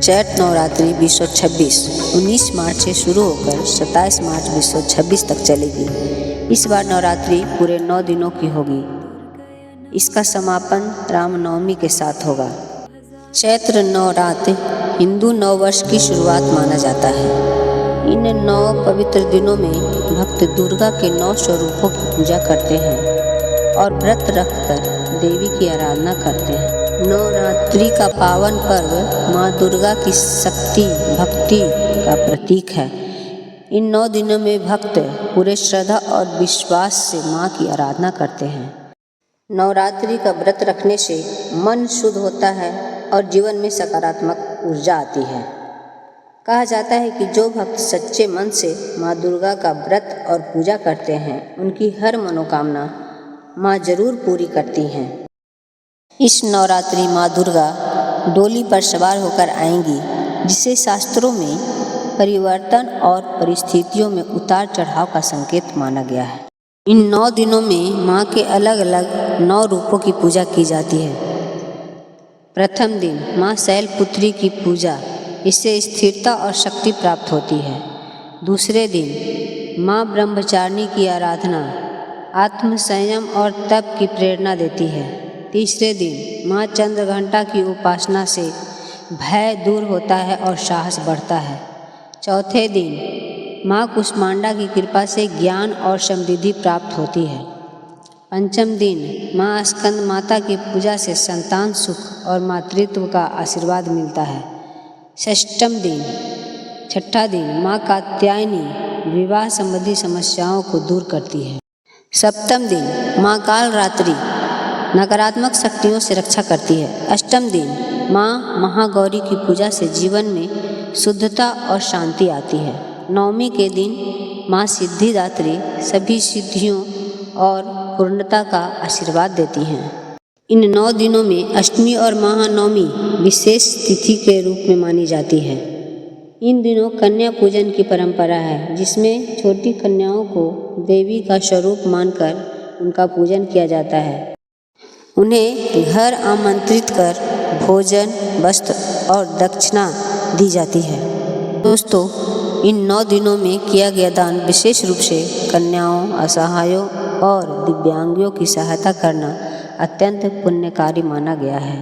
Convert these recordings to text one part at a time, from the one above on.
चैत नवरात्रि 2026 19 मार्च से शुरू होकर 27 मार्च 2026 तक चलेगी। इस बार नवरात्रि पूरे 9 दिनों की होगी। इसका समापन रामनवमी के साथ होगा। चैत्र नवरात्र हिंदू नववर्ष की शुरुआत माना जाता है। इन 9 पवित्र दिनों में भक्त दुर्गा के 9 स्वरूपों की पूजा करते हैं और व्रत रखकर देवी की आराधना करते हैं। नवरात्रि का पावन पर्व माँ दुर्गा की शक्ति भक्ति का प्रतीक है। इन 9 दिनों में भक्त पूरे श्रद्धा और विश्वास से माँ की आराधना करते हैं। नवरात्रि का व्रत रखने से मन शुद्ध होता है और जीवन में सकारात्मक ऊर्जा आती है। कहा जाता है कि जो भक्त सच्चे मन से माँ दुर्गा का व्रत और पूजा करते हैं उनकी हर मनोकामना माँ जरूर पूरी करती हैं। इस नवरात्रि माँ दुर्गा डोली पर सवार होकर आएंगी, जिसे शास्त्रों में परिवर्तन और परिस्थितियों में उतार चढ़ाव का संकेत माना गया है। इन 9 दिनों में माँ के अलग अलग 9 रूपों की पूजा की जाती है। प्रथम दिन माँ शैलपुत्री की पूजा, इससे स्थिरता और शक्ति प्राप्त होती है। दूसरे दिन माँ ब्रह्मचारिणी की आराधना आत्म संयम और तप की प्रेरणा देती है। तीसरे दिन माँ चंद्रघंटा की उपासना से भय दूर होता है और साहस बढ़ता है। चौथे दिन माँ कुष्मांडा की कृपा से ज्ञान और समृद्धि प्राप्त होती है। पंचम दिन माँ स्कंद माता की पूजा से संतान सुख और मातृत्व का आशीर्वाद मिलता है। छठा दिन माँ कात्यायनी विवाह संबंधी समस्याओं को दूर करती है। सप्तम दिन माँ कालरात्रि नकारात्मक शक्तियों से रक्षा करती है। अष्टम दिन माँ महागौरी की पूजा से जीवन में शुद्धता और शांति आती है। नवमी के दिन माँ सिद्धिदात्री सभी सिद्धियों और पूर्णता का आशीर्वाद देती हैं। इन 9 दिनों में अष्टमी और महानवमी विशेष तिथि के रूप में मानी जाती है। इन दिनों कन्या पूजन की परंपरा है, जिसमें छोटी कन्याओं को देवी का स्वरूप मानकर उनका पूजन किया जाता है। उन्हें घर आमंत्रित कर भोजन, वस्त्र और दक्षिणा दी जाती है। दोस्तों, इन 9 दिनों में किया गया दान विशेष रूप से कन्याओं, असहायों और दिव्यांगों की सहायता करना अत्यंत पुण्यकारी माना गया है।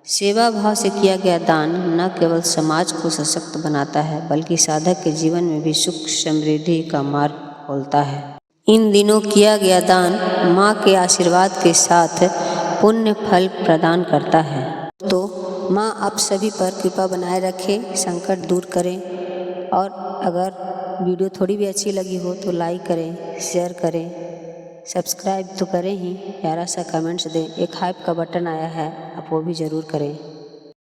सेवा भाव से किया गया दान न केवल समाज को सशक्त बनाता है, बल्कि साधक के जीवन में भी सुख समृद्धि का मार्ग खोलता है। इन दिनों किया गया दान माँ के आशीर्वाद के साथ पुण्य फल प्रदान करता है। तो माँ आप सभी पर कृपा बनाए रखे, संकट दूर करें, और अगर वीडियो थोड़ी भी अच्छी लगी हो तो लाइक करें, शेयर करें, सब्सक्राइब तो करें ही, प्यारा सा कमेंट्स दें। एक हाइप का बटन आया है, आप वो भी ज़रूर करें।